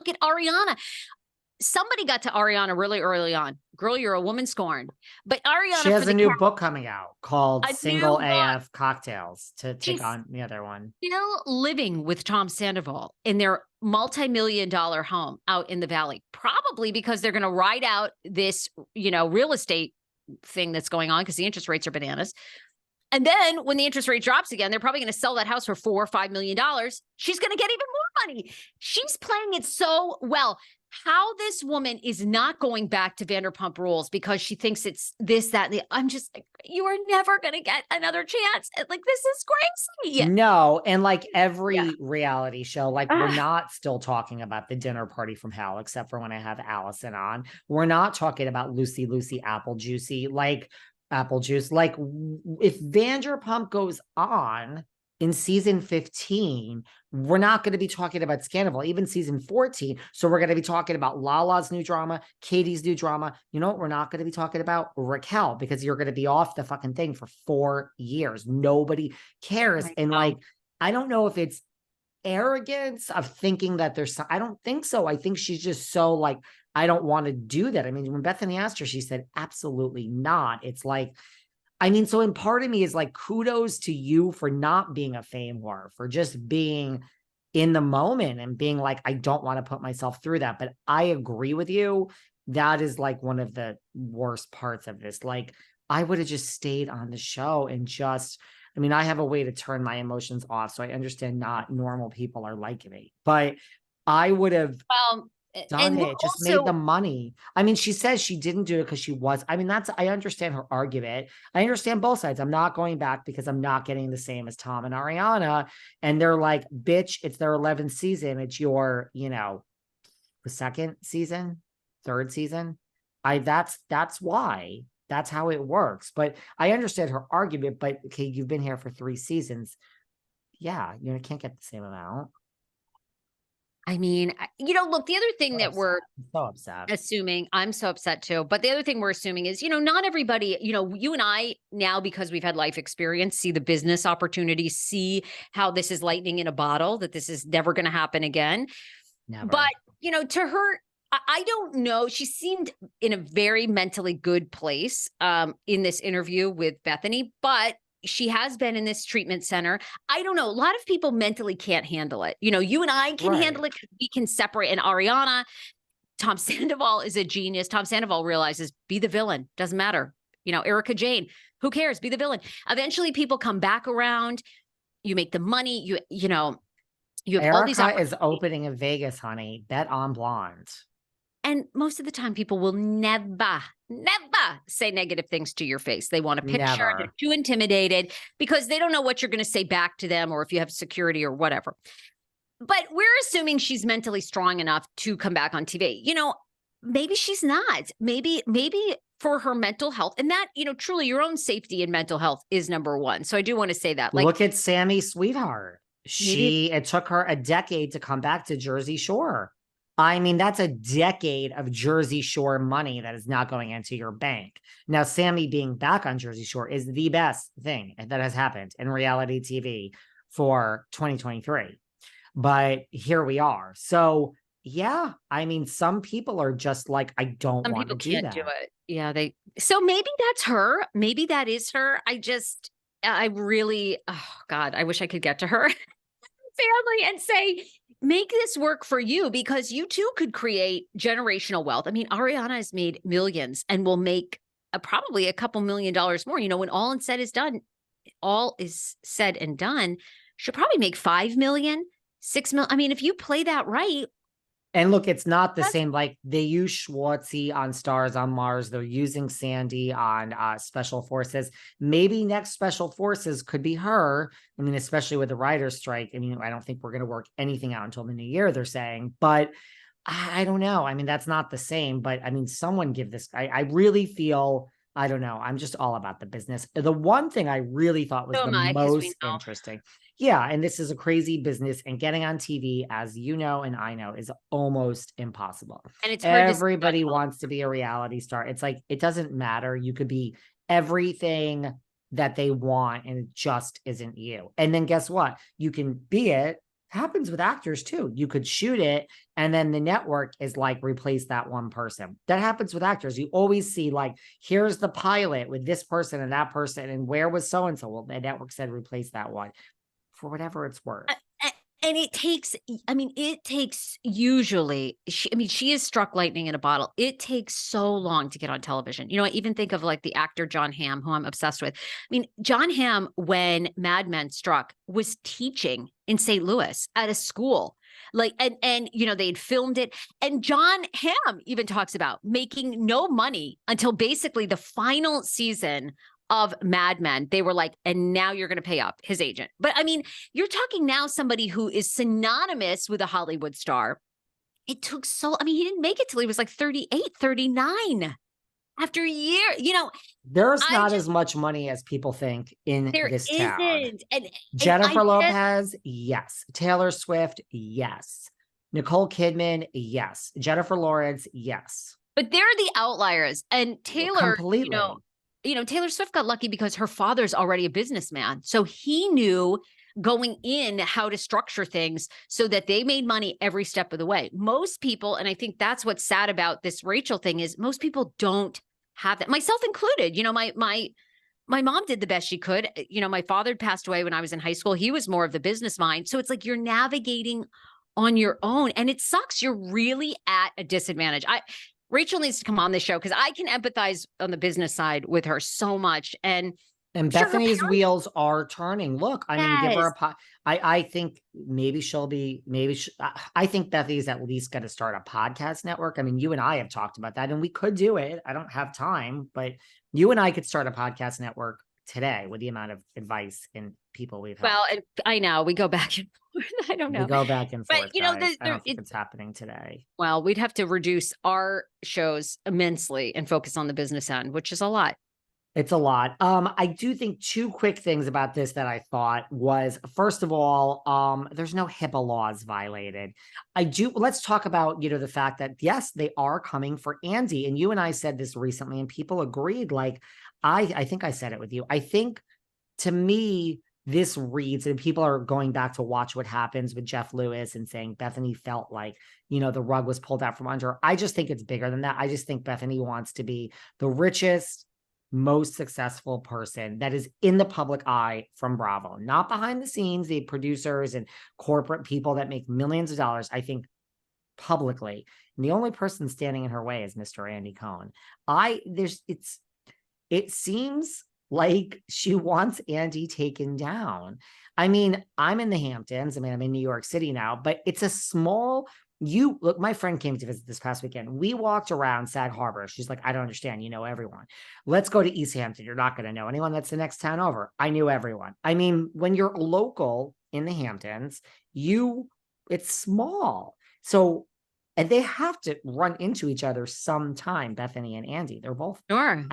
look at Ariana. Somebody got to Ariana really early on. Girl, you're a woman scorned. But She Ariana has for a the new book coming out called a Single new book. AF Cocktails to take She's on the other one. still living with Tom Sandoval in their multi-million-dollar home out in the valley, probably because they're going to ride out this, real estate thing that's going on because the interest rates are bananas. And then when the interest rate drops again, they're probably going to sell that house for $4 or $5 million. She's going to get even more money. She's playing it so well. How this woman is not going back to Vanderpump Rules because she thinks it's this, that, and the, I'm just like, you are never going to get another chance. Like, this is crazy. No, and like Yeah. every reality show, like we're not still talking about the dinner party from hell, except for when I have Allison on. We're not talking about Lucy Apple Juicy, like apple juice. Like if Vanderpump goes on in season 15, we're not going to be talking about Scandal, even season 14. So we're going to be talking about Lala's new drama, Katie's new drama. You know what? We're not going to be talking about Raquel because you're going to be off the fucking thing for 4 years. Nobody cares. And like, I don't know if it's arrogance of thinking that I don't think so. I think she's just so like, I don't want to do that. I mean, when Bethenny asked her, she said, absolutely not. It's like, I mean, so in part of me is like, kudos to you for not being a fame whore, for just being in the moment and being like, I don't want to put myself through that. But I agree with you. That is like one of the worst parts of this. Like, I would have just stayed on the show and just, I mean, I have a way to turn my emotions off. So I understand not normal people are like me, but I would have done it, just made the money. I mean, she says she didn't do it because she was, I mean, I understand her argument. I understand both sides. I'm not going back because I'm not getting the same as Tom and Ariana. And they're like, bitch, it's their 11th season. It's your, the second season, third season. That's why. That's how it works. But I understand her argument, but okay, you've been here for 3 seasons. Yeah, you can't get the same amount. I mean, look, the other thing that we're so upset. assuming, I'm so upset too, but the other thing we're assuming is, not everybody, you and I now, because we've had life experience, see the business opportunities, see how this is lightning in a bottle, that this is never going to happen again. Never. But, to her, I don't know. She seemed in a very mentally good place in this interview with Bethenny, but she has been in this treatment center. I don't know. A lot of people mentally can't handle it. You and I can handle it. We can separate. And Ariana, Tom Sandoval is a genius. Tom Sandoval realizes, be the villain. Doesn't matter. Erica Jane, who cares? Be the villain. Eventually people come back around. You make the money. You have Erica all these is opening in Vegas, honey. Bet on Blonde. And most of the time, people will never say negative things to your face. They want a picture. Never. They're too intimidated because they don't know what you're going to say back to them or if you have security or whatever. But we're assuming she's mentally strong enough to come back on TV. Maybe she's not. Maybe for her mental health, and that, truly your own safety and mental health is number one. So I do want to say that. Like, look at Sammy Sweetheart. It took her a decade to come back to Jersey Shore. I mean, that's a decade of Jersey Shore money that is not going into your bank. Now, Sammy being back on Jersey Shore is the best thing that has happened in reality TV for 2023. But here we are. So, yeah, I mean, some people are just like, I don't want to do that. Do it. Yeah, so maybe that's her. Maybe that is her. I really, oh God, I wish I could get to her family and say, make this work for you because you too could create generational wealth. I mean, Ariana has made millions and will make probably a couple $1 million more. When all is said and done, she'll probably make 5 million, 6 million. I mean, if you play that right. And look, it's not the same. Like they use Schwartzy on Stars on Mars. They're using Sandy on Special Forces. Maybe next Special Forces could be her. I mean, especially with the writer's strike. I mean, I don't think we're going to work anything out until the new year, they're saying. But I don't know. I mean, that's not the same. But I mean, someone give this. I really feel, I don't know. I'm just all about the business. The one thing I really thought was the most interesting. Yeah, and this is a crazy business, and getting on TV, as you know and I know, is almost impossible. And it's everybody wants to be a reality star. It's like, it doesn't matter. You could be everything that they want, and it just isn't you. And then guess what? You can be it Happens with actors too. You could shoot it and then the network is like, replace that one person. That happens with actors. You always see like, here's the pilot with this person and that person. And where was so-and-so? Well, the network said, replace that one for whatever it's worth. And it takes usually, she has struck lightning in a bottle. It takes so long to get on television. You know, I even think of like the actor John Hamm, who I'm obsessed with. I mean, John Hamm, when Mad Men struck, was teaching in St. Louis at a school. Like, and you know, they'd filmed it. And John Hamm even talks about making no money until basically the final season of Mad Men. They were like, and now you're going to pay up, his agent. But I mean, you're talking now somebody who is synonymous with a Hollywood star. It took he didn't make it till he was like 38, 39 after a year. You know, there's not as much money as people think in this town. Isn't. And Jennifer Lopez, yes. Taylor Swift, yes. Nicole Kidman, yes. Jennifer Lawrence, yes. But they're the outliers. And Taylor, completely. Taylor Swift got lucky because her father's already a businessman. So he knew going in how to structure things so that they made money every step of the way. Most people, and I think that's what's sad about this Rachel thing, is most people don't have that, myself included. You know, my mom did the best she could. You know, my father passed away when I was in high school. He was more of the business mind. So it's like you're navigating on your own and it sucks. You're really at a disadvantage. Rachel needs to come on this show because I can empathize on the business side with her so much. And Bethenny's wheels are turning. Look, I mean, give her I think maybe I think Bethenny's at least going to start a podcast network. I mean, you and I have talked about that and we could do it. I don't have time, but you and I could start a podcast network today with the amount of advice and people we've had. Well, I know we go back and forth. I don't know. We go back and forth. But you know, I don't think it's happening today. Well, we'd have to reduce our shows immensely and focus on the business end, which is a lot. It's a lot. I do think two quick things about this that I thought was, first of all, there's no HIPAA laws violated. Let's talk about, the fact that yes, they are coming for Andy. And you and I said this recently and people agreed. Like, I think I said it with you. I think to me, this reads, and people are going back to watch what happens with Jeff Lewis and saying Bethenny felt like, the rug was pulled out from under her. I just think it's bigger than that. I just think Bethenny wants to be the richest, most successful person that is in the public eye from Bravo, not behind the scenes, the producers and corporate people that make millions of dollars. I think publicly, and the only person standing in her way is Mr. Andy Cohen. It seems like she wants Andy taken down. I mean, I'm in the Hamptons. I mean, I'm in New York City now, but it's a small. Look, my friend came to visit this past weekend. We walked around Sag Harbor. She's like, I don't understand. You know everyone. Let's go to East Hampton. You're not going to know anyone. That's the next town over. I knew everyone. I mean, when you're local in the Hamptons, it's small. So, and they have to run into each other sometime, Bethenny and Andy. They're both sure.